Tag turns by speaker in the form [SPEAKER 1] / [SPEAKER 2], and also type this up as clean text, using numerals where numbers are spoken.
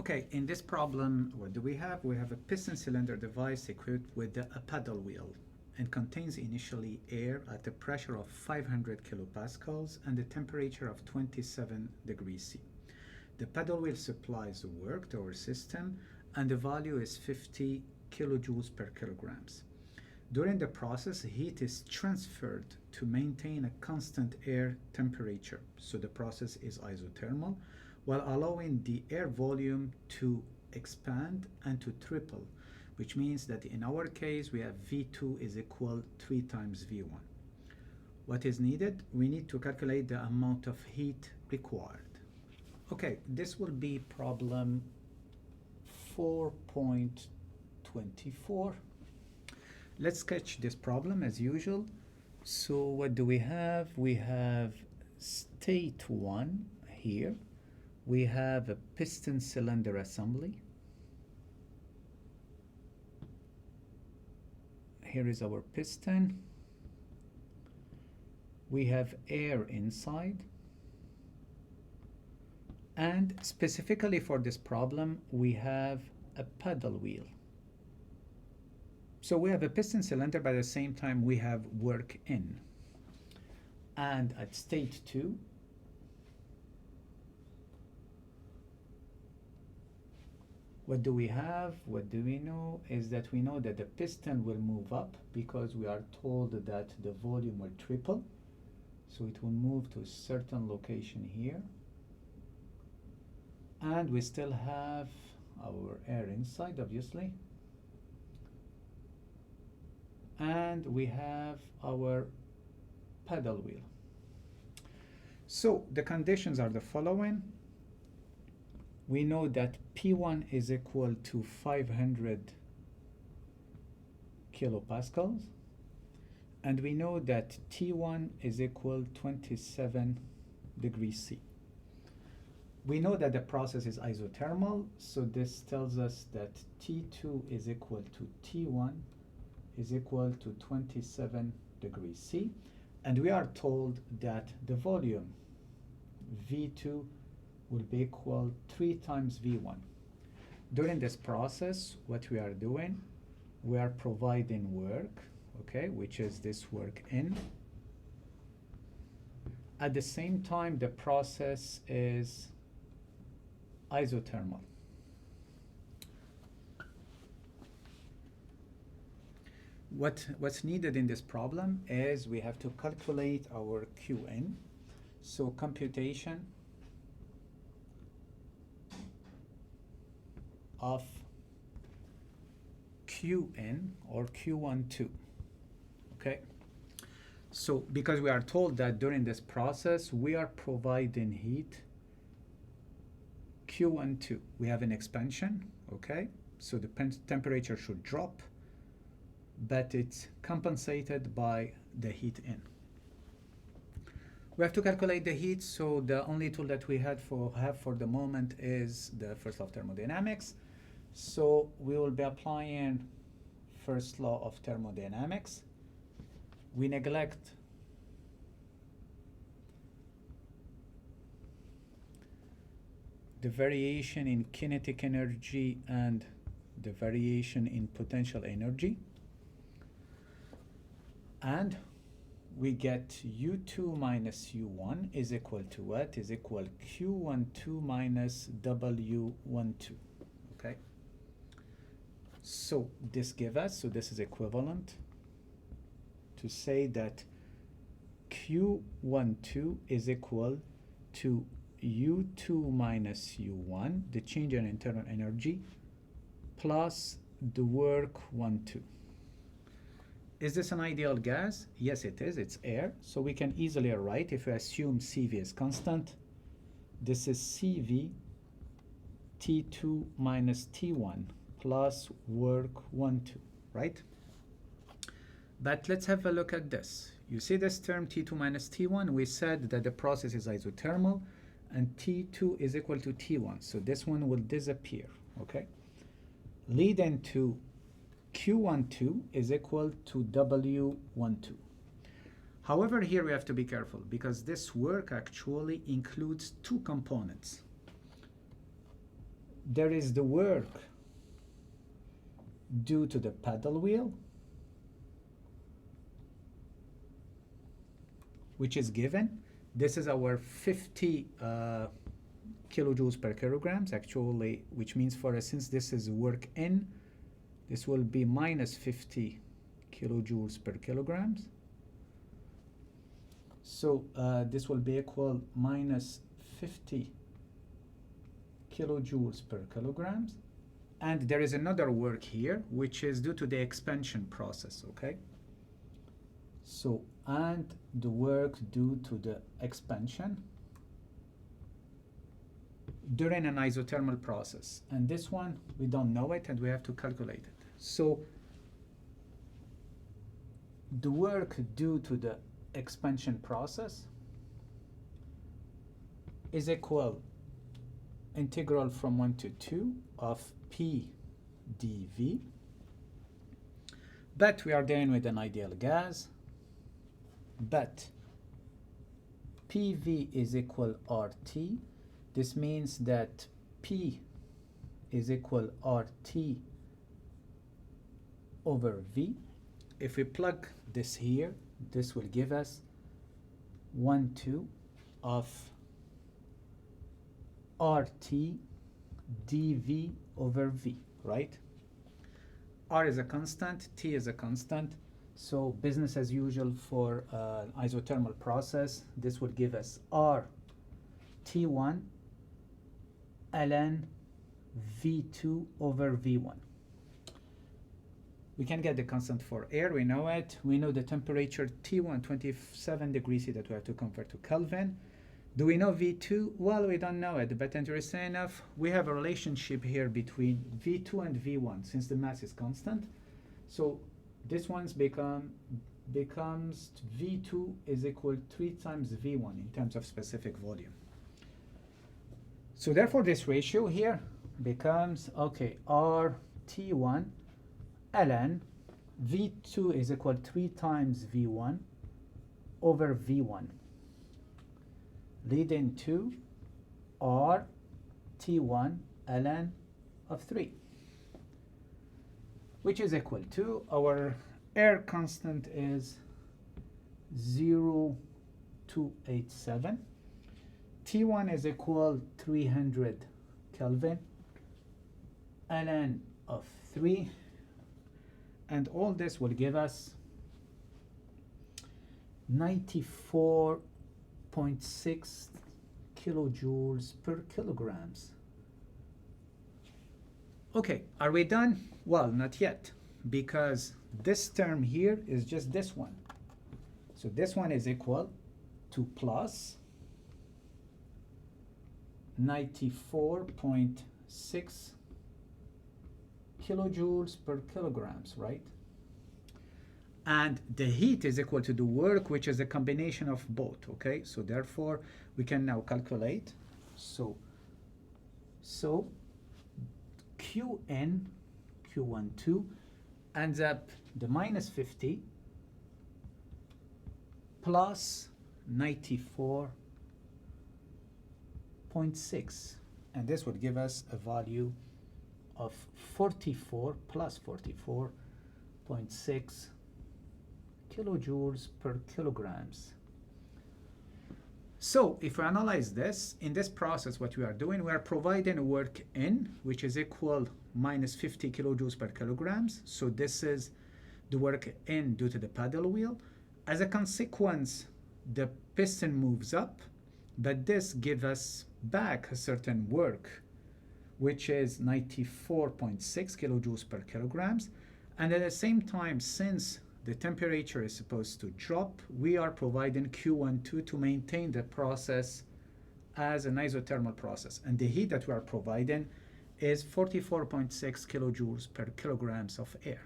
[SPEAKER 1] Okay, in this problem, what do we have? We have a piston cylinder device equipped with a paddle wheel and contains initially air at a pressure of 500 kilopascals and a temperature of 27 degrees C. The paddle wheel supplies work to our system and the value is 50 kilojoules per kilograms. During the process, heat is transferred to maintain a constant air temperature, so the process is isothermal, while allowing the air volume to expand and to triple, which means that in our case we have V2 is equal 3 times V1. What is needed? We need to calculate the amount of heat required. Okay, this will be problem 4.24. Let's sketch this problem as usual. So what do we have? We have state 1 here. We have a piston cylinder assembly. Here is our piston. We have air inside. And specifically for this problem, we have a paddle wheel. So we have a piston cylinder, but at the same time we have work in. And at state 2, what do we have? What do we know? Is that we know that the piston will move up because we are told that the volume will triple. So it will move to a certain location here. And we still have our air inside, obviously. And we have our paddle wheel. So the conditions are the following. We know that P1 is equal to 500 kilopascals. And we know that T1 is equal to 27 degrees C. We know that the process is isothermal, so this tells us that T2 is equal to T1 is equal to 27 degrees C. And we are told that the volume V2 will be equal 3 times V1. During this process, what we are doing, we are providing work, okay, which is this work in. At the same time, the process is isothermal. What's needed in this problem is we have to calculate our Qn. So computation of Qn or Q12. Okay. So because we are told that during this process we are providing heat Q12, we have an expansion, okay? So the temperature should drop, but it's compensated by the heat in. We have to calculate the heat, so the only tool that we have for the moment is the first law of thermodynamics. So we will be applying first law of thermodynamics. We neglect the variation in kinetic energy and the variation in potential energy. And we get U2 minus U1 is equal to what? Is equal Q12 minus W12. Okay. So this gives us, so this is equivalent to say that Q12 is equal to U2 minus U1, the change in internal energy, plus the work 12. Is this an ideal gas? Yes, it is. It's air. So we can easily write, if we assume CV is constant, this is CV T2 minus T1 plus work 12, right? But let's have a look at this. You see this term T2 minus T1? We said that the process is isothermal and T2 is equal to T1. So this one will disappear, okay? Leading to Q12 is equal to W12. However, here we have to be careful because this work actually includes two components. there is the work due to the paddle wheel, which is given. This is our 50 kilojoules per kilograms, actually, which means for us, since this is work in, this will be minus 50 kilojoules per kilograms. So this will be equal minus 50 kilojoules per kilograms. And there is another work here, which is due to the expansion process, okay? So, and the work due to the expansion during an isothermal process. And this one, we don't know it, and we have to calculate it. So, the work due to the expansion process is equal integral from 1 to 2 of P dV. But we are dealing with an ideal gas. But PV is equal RT. This means that P is equal RT over V. If we plug this here, this will give us 1/2 of RT dV over V, right? R is a constant, T is a constant. So business as usual for isothermal process. This would give us R T1 ln V2 over V1. We can get the constant for air, we know it. We know the temperature T1, 27 degrees C, that we have to convert to Kelvin. Do we know V2? Well, we don't know it, but interesting enough, we have a relationship here between V2 and V1 since the mass is constant. So this one's becomes V2 is equal 3 times V1 in terms of specific volume. So therefore this ratio here becomes, okay, RT1 ln V2 is equal 3 times V1 over V1, leading to RT1 ln of 3, which is equal to, our air constant is 0.287. T1 is equal 300 Kelvin, ln of 3, and all this will give us 94.6 kilojoules per kilograms. Okay, are we done? Well, not yet, because this term here is just this one. So this one is equal to plus 94.6 kilojoules per kilograms, right? And the heat is equal to the work, which is a combination of both, okay? So therefore, we can now calculate. So Qn, Q12, ends up the minus 50 plus 94.6. And this would give us a value of 44 plus 44.6 kilojoules per kilograms. So if we analyze this, in this process, what we are doing, we are providing work in, which is equal minus 50 kilojoules per kilograms. So this is the work in due to the paddle wheel. As a consequence, the piston moves up, but this gives us back a certain work, which is 94.6 kilojoules per kilograms. And at the same time, since the temperature is supposed to drop, we are providing Q12 to maintain the process as an isothermal process. And the heat that we are providing is 44.6 kilojoules per kilograms of air.